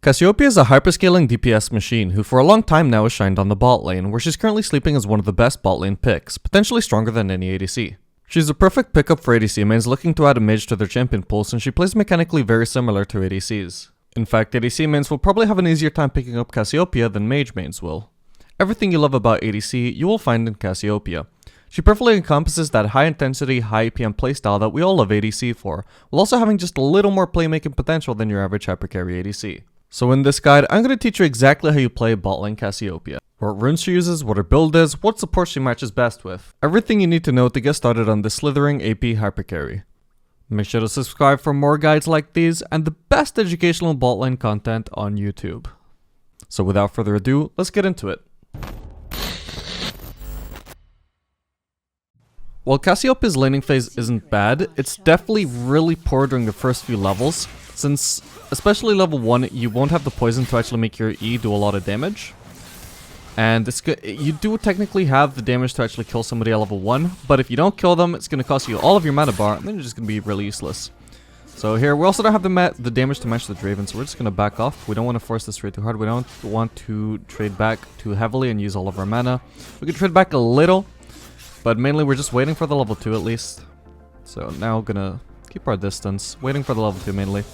Cassiopeia is a hyperscaling DPS machine who for a long time now has shined on the bot lane, where she's currently sleeping as one of the best bot lane picks, potentially stronger than any ADC. She's a perfect pickup for ADC mains looking to add a mage to their champion pool since she plays mechanically very similar to ADCs. In fact, ADC mains will probably have an easier time picking up Cassiopeia than mage mains will. Everything you love about ADC, you will find in Cassiopeia. She perfectly encompasses that high intensity, high PM playstyle that we all love ADC for, while also having just a little more playmaking potential than your average hypercarry ADC. So in this guide, I'm going to teach you exactly how you play bot lane Cassiopeia. What runes she uses, what her build is, what support she matches best with. Everything you need to know to get started on this slithering AP hypercarry. Make sure to subscribe for more guides like these and the best educational bot lane content on YouTube. So without further ado, let's get into it. While Cassiopeia's laning phase isn't bad, it's definitely really poor during the first few levels, since especially level 1, you won't have the poison to actually make your E do a lot of damage. And it's good. You do technically have the damage to actually kill somebody at level 1, but if you don't kill them, it's going to cost you all of your mana bar, and then you're just going to be really useless. So here, we also don't have the damage to match the Draven, so we're just going to back off. We don't want to force this trade too hard. We don't want to trade back too heavily and use all of our mana. We can trade back a little, but mainly we're just waiting for the level 2 at least. So now gonna keep our distance, waiting for the level 2 mainly.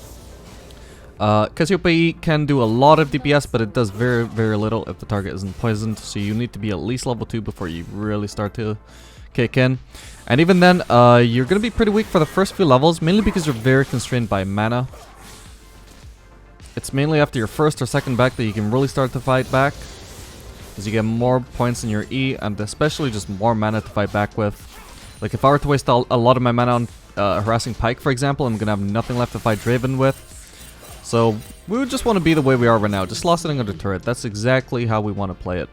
Cassiopeia can do a lot of DPS, but it does very, very little if the target isn't poisoned, so you need to be at least level 2 before you really start to kick in. And even then, you're gonna be pretty weak for the first few levels, mainly because you're very constrained by mana. It's mainly after your first or second back that you can really start to fight back, as you get more points in your E, and especially just more mana to fight back with. Like if I were to waste a lot of my mana on harassing Pyke, for example, I'm gonna have nothing left to fight Draven with. So we would just want to be the way we are right now, just slow sitting under turret. That's exactly how we want to play it.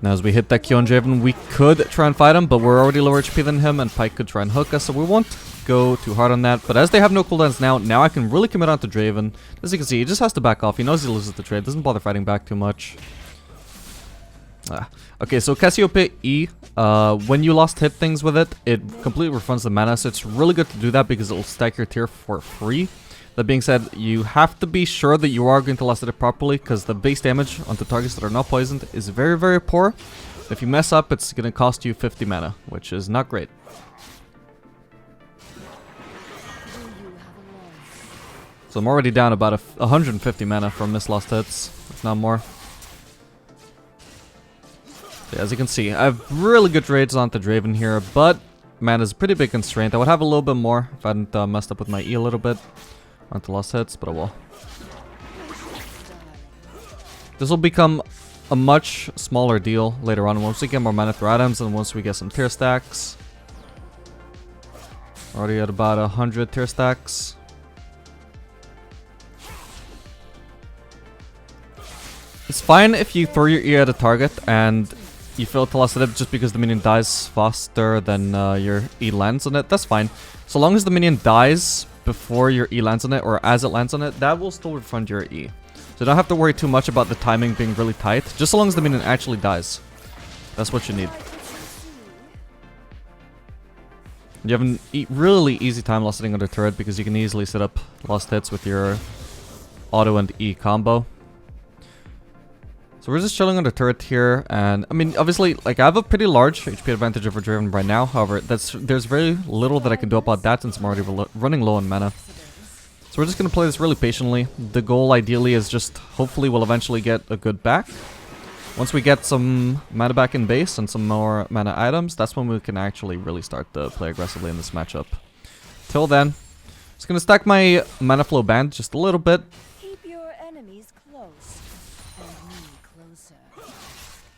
Now as we hit that Q on Draven, we could try and fight him, but we're already lower HP than him, and Pyke could try and hook us, so we won't go too hard on that. But as they have no cooldowns now I can really commit onto Draven. As you can see, he just has to back off. He knows he loses the trade, doesn't bother fighting back too much. Okay, so Cassiopeia E, when you lost hit things with it, it completely refunds the mana, so it's really good to do that because it will stack your tier for free. That being said, you have to be sure that you are going to last it properly, because the base damage onto targets that are not poisoned is very, very poor. If you mess up, it's going to cost you 50 mana, which is not great. So I'm already down about 150 mana from mislost hits, if not more. Yeah, as you can see, I have really good trades onto Draven here, but mana is a pretty big constraint. I would have a little bit more if I hadn't messed up with my E a little bit onto lost hits, but I will. This will become a much smaller deal later on once we get more mana through items and once we get some tier stacks. Already at about 100 tier stacks. It's fine if you throw your E at a target and you fail to last it up just because the minion dies faster than your E lands on it. That's fine. So long as the minion dies before your E lands on it or as it lands on it, that will still refund your E. So you don't have to worry too much about the timing being really tight, just so long as the minion actually dies. That's what you need. You have a really easy time lost sitting under turret because you can easily set up lost hits with your auto and E combo. So we're just chilling on the turret here, and I mean, obviously, like, I have a pretty large HP advantage over Draven right now. However, there's very little that I can do about that since I'm already running low on mana. So we're just gonna play this really patiently. The goal, ideally, is just hopefully we'll eventually get a good back. Once we get some mana back in base and some more mana items, that's when we can actually really start to play aggressively in this matchup. Till then, just gonna stack my mana flow band just a little bit.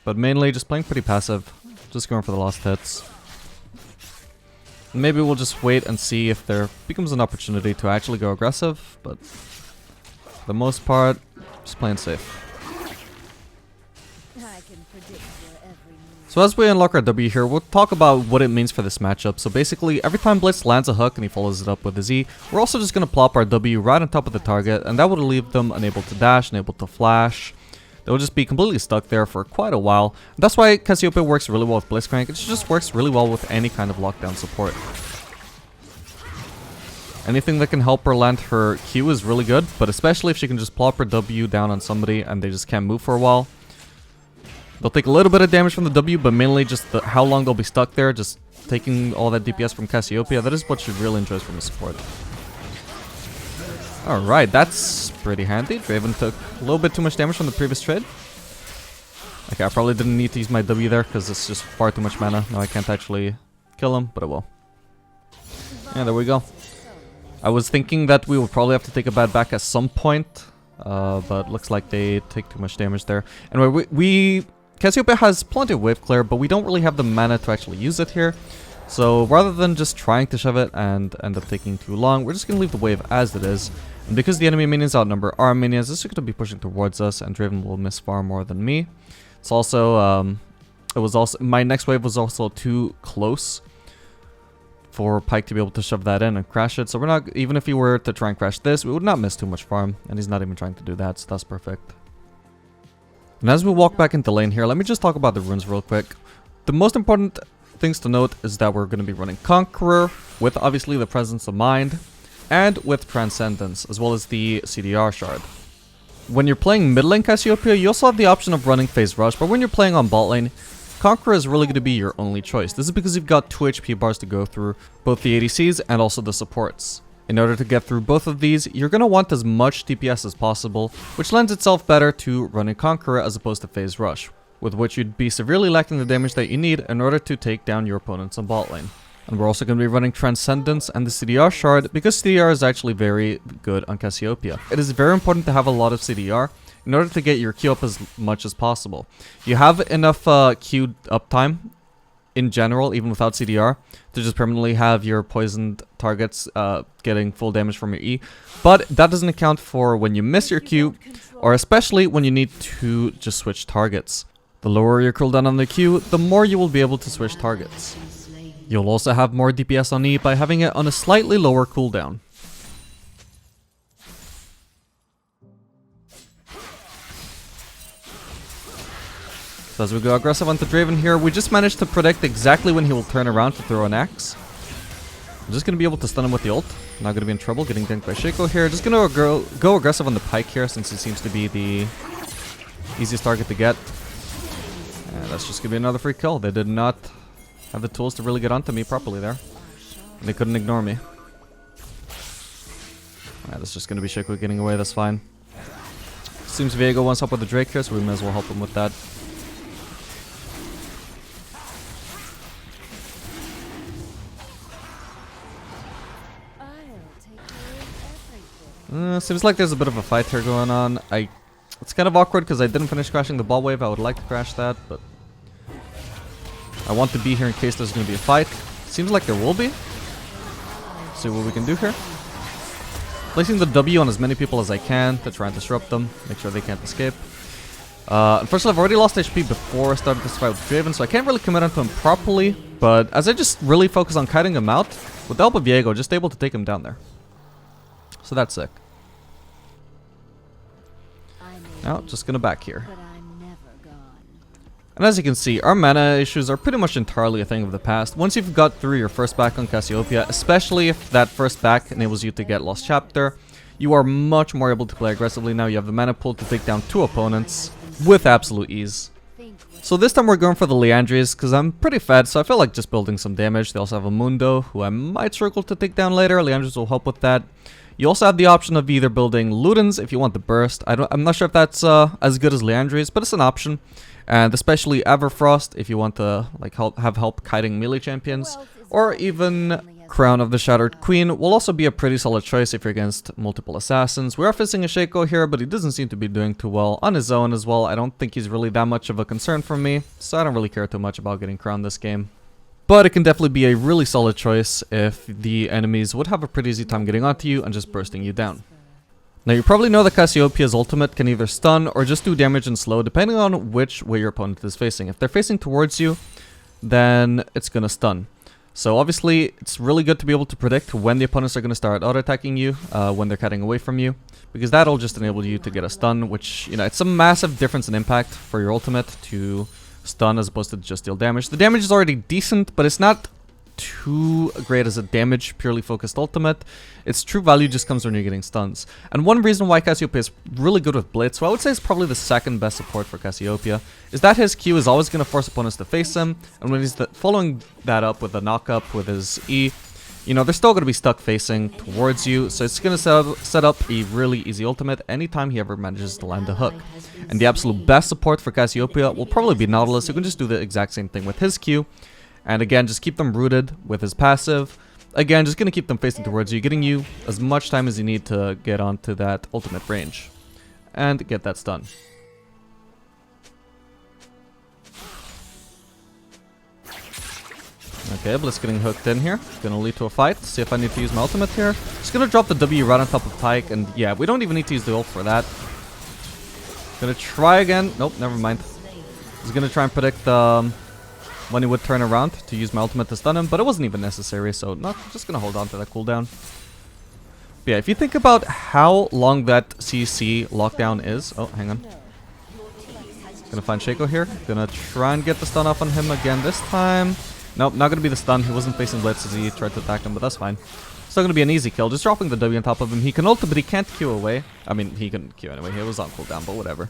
But mainly just playing pretty passive, just going for the lost hits. And maybe we'll just wait and see if there becomes an opportunity to actually go aggressive, but for the most part, just playing safe. So as we unlock our W here, we'll talk about what it means for this matchup. So basically, every time Blitz lands a hook and he follows it up with a Z, we're also just going to plop our W right on top of the target, and that would leave them unable to dash, unable to flash. They'll just be completely stuck there for quite a while. That's why Cassiopeia works really well with Blitzcrank. It just works really well with any kind of lockdown support. Anything that can help her land her Q is really good, but especially if she can just plop her W down on somebody and they just can't move for a while. They'll take a little bit of damage from the W, but mainly just how long they'll be stuck there, just taking all that DPS from Cassiopeia. That is what she really enjoys from the support. Alright, that's pretty handy. Draven took a little bit too much damage from the previous trade. Okay, I probably didn't need to use my W there, because it's just far too much mana. Now I can't actually kill him, but I will. Yeah, there we go. I was thinking that we would probably have to take a bad back at some point, but looks like they take too much damage there. Anyway, Cassiopeia has plenty of wave clear, but we don't really have the mana to actually use it here. So rather than just trying to shove it and end up taking too long, we're just going to leave the wave as it is. And because the enemy minions outnumber our minions, this is going to be pushing towards us, and Draven will miss far more than me. It's also, my next wave was also too close for Pyke to be able to shove that in and crash it. So we're not, even if he were to try and crash this, we would not miss too much farm, and he's not even trying to do that, so that's perfect. And as we walk back into lane here, let me just talk about the runes real quick. The most important things to note is that we're going to be running Conqueror, with obviously the Presence of Mind, and with Transcendence, as well as the CDR Shard. When you're playing mid lane Cassiopeia, you also have the option of running Phase Rush, but when you're playing on bot lane, Conqueror is really going to be your only choice. This is because you've got 2 HP bars to go through, both the ADCs and also the supports. In order to get through both of these, you're going to want as much DPS as possible, which lends itself better to running Conqueror as opposed to Phase Rush, with which you'd be severely lacking the damage that you need in order to take down your opponents on bot lane. And we're also going to be running Transcendence and the CDR Shard, because CDR is actually very good on Cassiopeia. It is very important to have a lot of CDR in order to get your Q up as much as possible. You have enough Q uptime in general, even without CDR, to just permanently have your poisoned targets getting full damage from your E. But that doesn't account for when you miss your Q, or especially when you need to just switch targets. The lower your cooldown on the Q, the more you will be able to switch targets. You'll also have more DPS on E by having it on a slightly lower cooldown. So as we go aggressive onto Draven here, we just managed to predict exactly when he will turn around to throw an axe. I'm just going to be able to stun him with the ult. Not going to be in trouble getting ganked by Shaco here. Just going to go aggressive on the Pyke here, since he seems to be the easiest target to get. And that's just going to be another free kill. They did not have the tools to really get onto me properly there. And they couldn't ignore me. Alright, that's just going to be Shaco getting away. That's fine. Seems Viego wants help with the Drake here, so we may as well help him with that. Seems like there's a bit of a fight here going on. It's kind of awkward because I didn't finish crashing the ball wave. I would like to crash that, but I want to be here in case there's going to be a fight. Seems like there will be. See what we can do here. Placing the W on as many people as I can to try and disrupt them. Make sure they can't escape. Unfortunately, I've already lost HP before I started this fight with Draven, so I can't really commit onto him properly. But as I just really focus on kiting him out, with the help of Viego, just able to take him down there. So that's sick. Now, just gonna back here. And as you can see, our mana issues are pretty much entirely a thing of the past. Once you've got through your first back on Cassiopeia, especially if that first back enables you to get Lost Chapter, you are much more able to play aggressively now. You have the mana pool to take down 2 opponents with absolute ease. So this time we're going for the Liandry's, because I'm pretty fed, so I feel like just building some damage. They also have a Mundo, who I might struggle to take down later. Liandry's will help with that. You also have the option of either building Ludens if you want the burst. I'm not sure if that's as good as Liandry's, but it's an option. And especially Everfrost if you want to have help kiting melee champions. Or even Crown of the Shattered Queen will also be a pretty solid choice if you're against multiple assassins. We are facing a Shaco here, but he doesn't seem to be doing too well on his own as well. I don't think he's really that much of a concern for me, so I don't really care too much about getting Crown this game. But it can definitely be a really solid choice if the enemies would have a pretty easy time getting onto you and just bursting you down. Now you probably know that Cassiopeia's ultimate can either stun or just do damage and slow depending on which way your opponent is facing. If they're facing towards you, then it's gonna stun. So obviously it's really good to be able to predict when the opponents are gonna start auto-attacking you, when they're cutting away from you, because that'll just enable you to get a stun, which, you know, it's a massive difference in impact for your ultimate to stun as opposed to just deal damage. The damage is already decent, but it's not too great as a damage purely focused ultimate. Its true value just comes when you're getting stuns. And one reason why Cassiopeia is really good with Blitz, who I would say is probably the second best support for Cassiopeia, is that his Q is always going to force opponents to face him, and when he's following that up with a knock-up with his E, you know, they're still going to be stuck facing towards you, so it's going to set up a really easy ultimate anytime he ever manages to land a hook. And the absolute best support for Cassiopeia will probably be Nautilus, who can just do the exact same thing with his Q. And again, just keep them rooted with his passive. Again, just going to keep them facing towards you, getting you as much time as you need to get onto that ultimate range. And get that stun. Okay, Blitz getting hooked in here. Gonna lead to a fight. See if I need to use my ultimate here. Just gonna drop the W right on top of Tyke, and yeah, we don't even need to use the ult for that. Gonna try again. Nope, never mind. I was gonna try and predict when he would turn around to use my ultimate to stun him, but it wasn't even necessary, so not just gonna hold on to that cooldown. But yeah, if you think about how long that CC lockdown is... Oh, hang on. Gonna find Shaco here. Gonna try and get the stun off on him again this time. Nope, not gonna be the stun. He wasn't facing Blitz as he tried to attack him, but that's fine. Still gonna be an easy kill. Just dropping the W on top of him. He can ult, but he can't Q away. I mean, he can Q anyway. He was on cooldown, but whatever.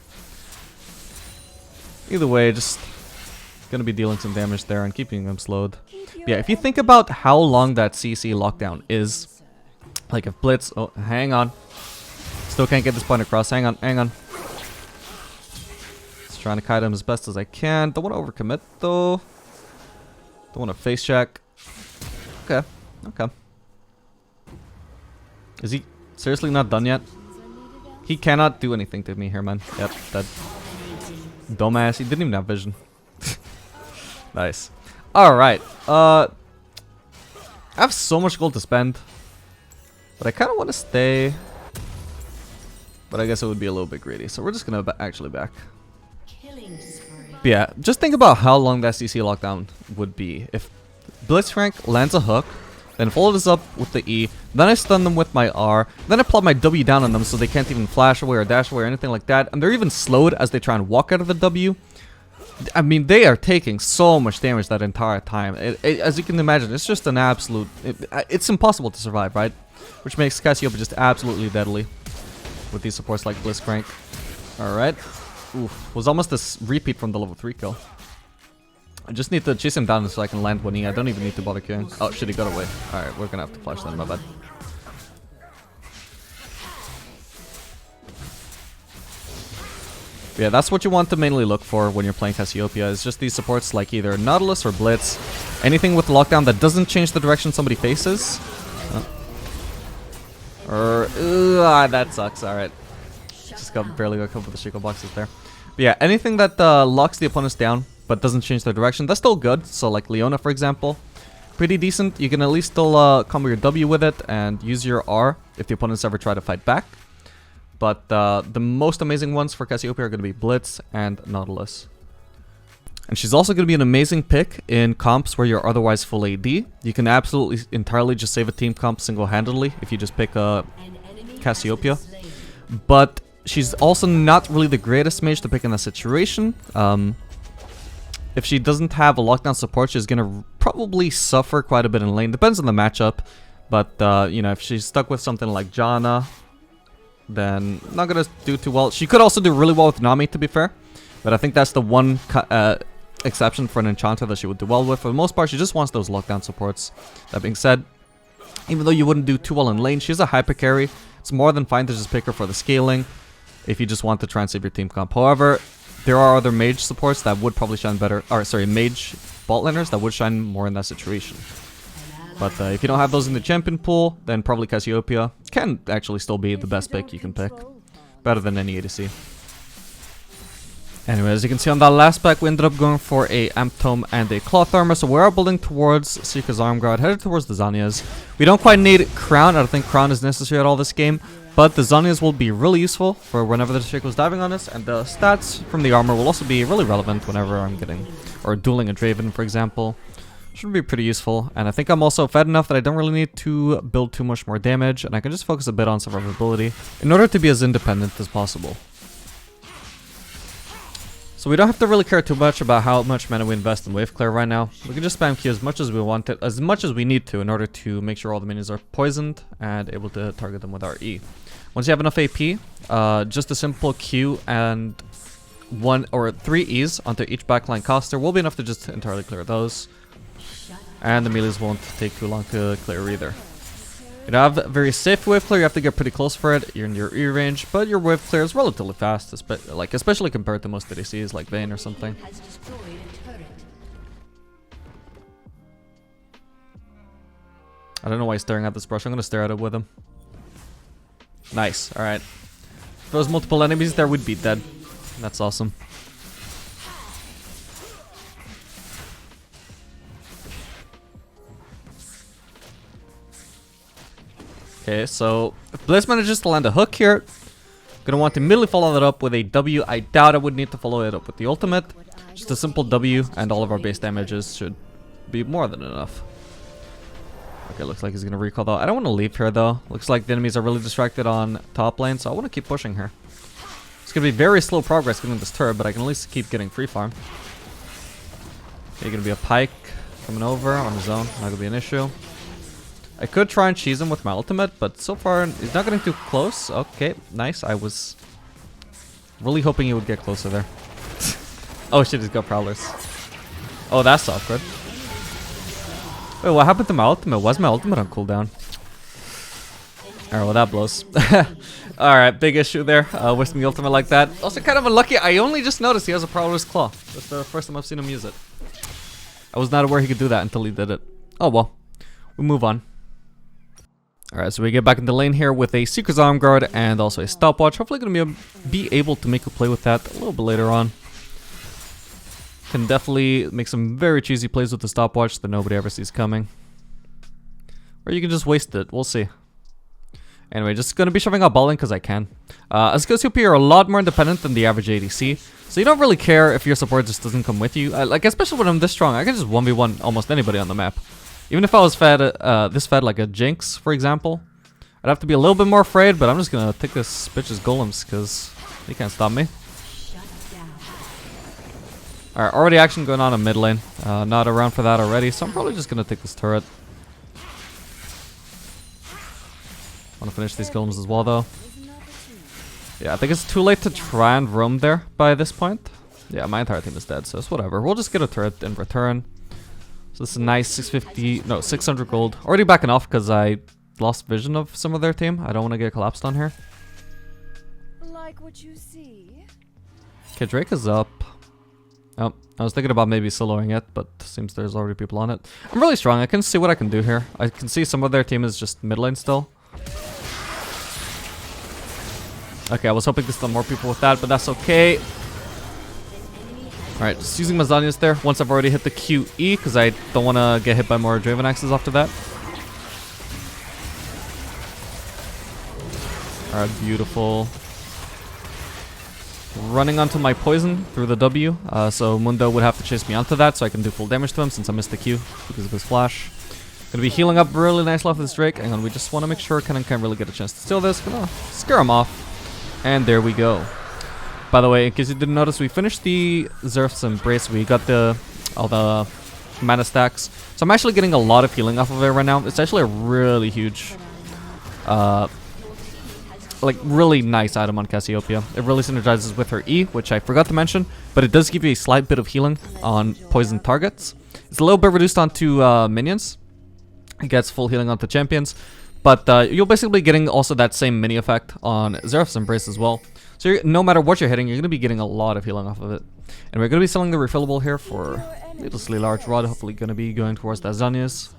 Either way, just gonna be dealing some damage there and keeping him slowed. But yeah, if you think about how long that CC lockdown is, like if Blitz... Oh, hang on. Still can't get this point across. Hang on, hang on. Just trying to kite him as best as I can. Don't want to overcommit, though. Don't want to face check. Okay, okay. Is he seriously not done yet? He cannot do anything to me here, man. Yep, that dumbass. He didn't even have vision. Nice. Alright. I have so much gold to spend. But I kind of want to stay. But I guess it would be a little bit greedy. So we're just going to actually back. But yeah, just think about how long that CC lockdown would be. If Blitzcrank lands a hook, then follow this up with the E, then I stun them with my R, then I plot my W down on them so they can't even flash away or dash away or anything like that, and they're even slowed as they try and walk out of the W. I mean, they are taking so much damage that entire time. As you can imagine, it's just an absolute... It's impossible to survive, right? Which makes Cassiopeia just absolutely deadly with these supports like Blitzcrank. Alright. Oof, was almost a repeat from the level 3 kill. I just need to chase him down so I can land one E. I don't even need to bother queuing. Oh shit, he got away. Alright, we're gonna have to flash then, my bad. But yeah, that's what you want to mainly look for when you're playing Cassiopeia, is just these supports like either Nautilus or Blitz. Anything with lockdown that doesn't change the direction somebody faces. That sucks, alright. Just barely got killed with the Shaco boxes there. But yeah, anything that locks the opponents down but doesn't change their direction, that's still good. So like Leona, for example, pretty decent. You can at least still combo your W with it and use your R if the opponents ever try to fight back. But the most amazing ones for Cassiopeia are going to be Blitz and Nautilus. And she's also going to be an amazing pick in comps where you're otherwise full AD. You can absolutely entirely just save a team comp single-handedly if you just pick Cassiopeia. But she's also not really the greatest mage to pick in that situation. If she doesn't have a lockdown support, she's going to probably suffer quite a bit in lane. Depends on the matchup. But, you know, if she's stuck with something like Janna, then not going to do too well. She could also do really well with Nami, to be fair. But I think that's the one exception for an enchanter that she would do well with. For the most part, she just wants those lockdown supports. That being said, even though you wouldn't do too well in lane, she's a hyper carry. It's more than fine to just pick her for the scaling if you just want to try and save your team comp. However, there are other mage supports that would probably shine better. Or sorry, mage bot laners that would shine more in that situation. But if you don't have those in the champion pool, then probably Cassiopeia can actually still be the best pick you can pick. Better than any ADC. Anyway, as you can see on that last pack, we ended up going for a Amp Tome and a Cloth Armor. So we are building towards Seeker's Arm Guard, headed towards the Zhonya's. We don't quite need Crown. I don't think Crown is necessary at all this game. But the Zhonya's will be really useful for whenever the Shaco's diving on us. And the stats from the armor will also be really relevant whenever I'm getting... or dueling a Draven, for example. Should be pretty useful. And I think I'm also fed enough that I don't really need to build too much more damage. And I can just focus a bit on survivability in order to be as independent as possible. So we don't have to really care too much about how much mana we invest in wave clear right now. We can just spam Q as much as we want it, as much as we need to, in order to make sure all the minions are poisoned and able to target them with our E. Once you have enough AP, just a simple Q and 1 or 3 E's onto each backline caster will be enough to just entirely clear those. And the melees won't take too long to clear either. You know, have a very safe wave clear. You have to get pretty close for it. You're in your E range, but your wave clear is relatively fast, especially compared to most ADCs like Vayne or something. I don't know why he's staring at this brush. I'm gonna stare at it with him. Nice. All right. If there was multiple enemies there, we'd be dead. That's awesome. Okay, so if Blizz manages to land a hook here, gonna want to immediately follow that up with a W. I doubt I would need to follow it up with the ultimate. Just a simple W and all of our base damages should be more than enough. Okay, looks like he's gonna recall though. I don't want to leave here though. Looks like the enemies are really distracted on top lane, so I want to keep pushing here. It's gonna be very slow progress getting this turret, but I can at least keep getting free farm. Okay, gonna be a Pyke coming over on his own. Not gonna be an issue. I could try and cheese him with my ultimate, but so far he's not getting too close. Okay, nice. I was really hoping he would get closer there. Oh shit, he's got prowlers. Oh, that's awkward. Wait, what happened to my ultimate? Was my ultimate on cooldown? Alright, well that blows. Alright, big issue there. Wasting the ultimate like that. Also kind of unlucky. I only just noticed he has a prowler's claw. That's the first time I've seen him use it. I was not aware he could do that until he did it. Oh well. We move on. Alright, so we get back in the lane here with a Seeker's Arm Guard and also a Stopwatch. Hopefully gonna be able to make a play with that a little bit later on. Can definitely make some very cheesy plays with the Stopwatch that nobody ever sees coming. Or you can just waste it, we'll see. Anyway, just gonna be shoving out bot lane because I can. As Cassiopeia are a lot more independent than the average ADC, so you don't really care if your support just doesn't come with you. Like, especially when I'm this strong, I can just 1v1 almost anybody on the map. Even if I was fed, this fed like a Jinx, for example, I'd have to be a little bit more afraid, but I'm just gonna take this bitch's golems because he can't stop me. Alright, already action going on in mid lane. Not around for that already, so I'm probably just gonna take this turret. Want to finish these golems as well, though. Yeah, I think it's too late to try and roam there by this point. Yeah, my entire team is dead, so it's whatever. We'll just get a turret in return. So this is a nice 600 gold. Already backing off because I lost vision of some of their team. I don't want to get collapsed on here. Like what you see. Okay, Drake is up. Oh, I was thinking about maybe soloing it, but seems there's already people on it. I'm really strong. I can see what I can do here. I can see some of their team is just mid lane still. Okay, I was hoping to stun more people with that, but that's okay. Alright, just using my Zhonya's there once I've already hit the QE, because I don't want to get hit by more Draven Axes after that. Alright, beautiful. Running onto my poison through the W, so Mundo would have to chase me onto that so I can do full damage to him since I missed the Q because of his flash. Gonna be healing up really nice off this Drake. Hang on, we just want to make sure Kennen can't really get a chance to steal this. Gonna scare him off. And there we go. By the way, in case you didn't notice, we finished the Zerf's Embrace. We got all the mana stacks. So I'm actually getting a lot of healing off of it right now. It's actually a really huge, like really nice item on Cassiopeia. It really synergizes with her E, which I forgot to mention, but it does give you a slight bit of healing on poison targets. It's a little bit reduced onto minions. It gets full healing onto champions, but you're basically getting also that same mini effect on Zerf's Embrace as well. So no matter what you're hitting, you're going to be getting a lot of healing off of it. And we're going to be selling the refillable here for a needlessly large rod. Hopefully going to be going towards that Zhonya's.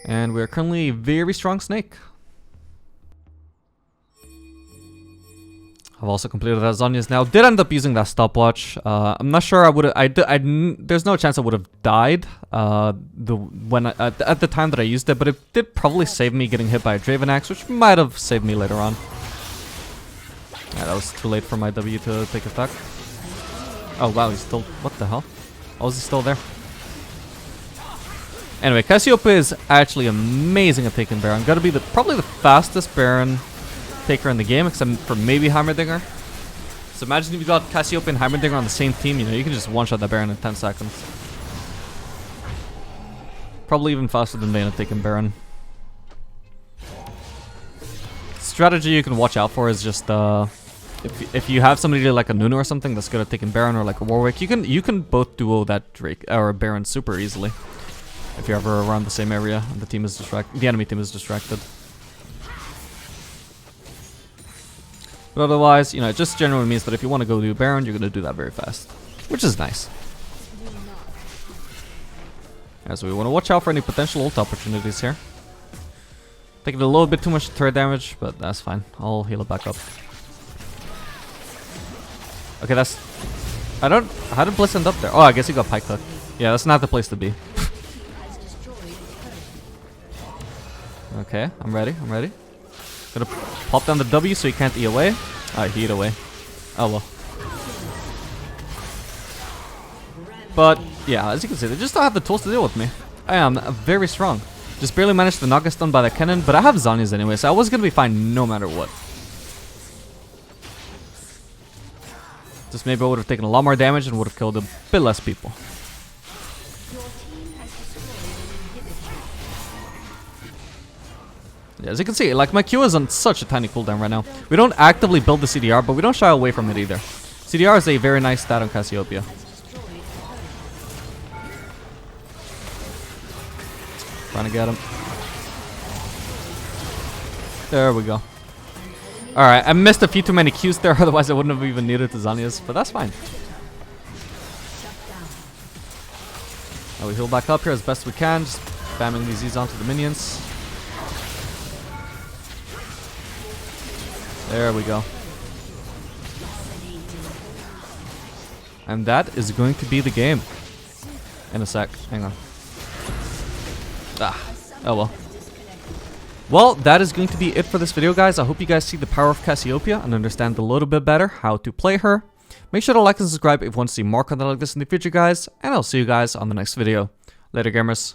And we're currently a very strong snake. I've also completed that Zhonya's now. Did end up using that stopwatch. I'm not sure I would have. There's no chance I would have died at the time that I used it, but it did probably save me getting hit by a Draven Axe, which might have saved me later on. Yeah, that was too late for my W to take effect. Oh wow, he's still. What the hell? How is he still there? Anyway, Cassiopeia is actually amazing at taking Baron. Gotta be probably the fastest Baron taker in the game, except for maybe Heimerdinger. So imagine if you got Cassiopeia and Heimerdinger on the same team, you know, you can just one-shot that Baron in 10 seconds. Probably even faster than Vayne taking Baron. Strategy you can watch out for is just if you have somebody like a Nunu or something that's good at taking Baron, or like a Warwick, you can both duo that Drake or Baron super easily if you're ever around the same area and the enemy team is distracted. But otherwise, you know, it just generally means that if you want to go do Baron, you're gonna do that very fast, which is nice. Yeah, so we want to watch out for any potential ult opportunities here. Taking a little bit too much turret damage, but that's fine. I'll heal it back up. Okay, that's... How did Bliss end up there? Oh, I guess he got pike hooked. Yeah, that's not the place to be. Okay, I'm ready. Gonna pop down the W so he can't E away. Alright, he eat away. Oh well. But, yeah, as you can see, they just don't have the tools to deal with me. I am very strong. Just barely managed to not get stunned by that cannon, but I have Zhonya's anyway, so I was gonna be fine no matter what. Just maybe I would have taken a lot more damage and would have killed a bit less people. Yeah, as you can see, like my Q is on such a tiny cooldown right now. We don't actively build the CDR, but we don't shy away from it either. CDR is a very nice stat on Cassiopeia. Trying to get him. There we go. Alright, I missed a few too many Qs there, otherwise I wouldn't have even needed the Zhonya's, but that's fine. Now we heal back up here as best we can, just spamming these Z's onto the minions. There we go. And that is going to be the game. In a sec, hang on. Oh well. Well, that is going to be it for this video, guys. I hope you guys see the power of Cassiopeia and understand a little bit better how to play her. Make sure to like and subscribe if you want to see more content like this in the future, guys. And I'll see you guys on the next video. Later, gamers.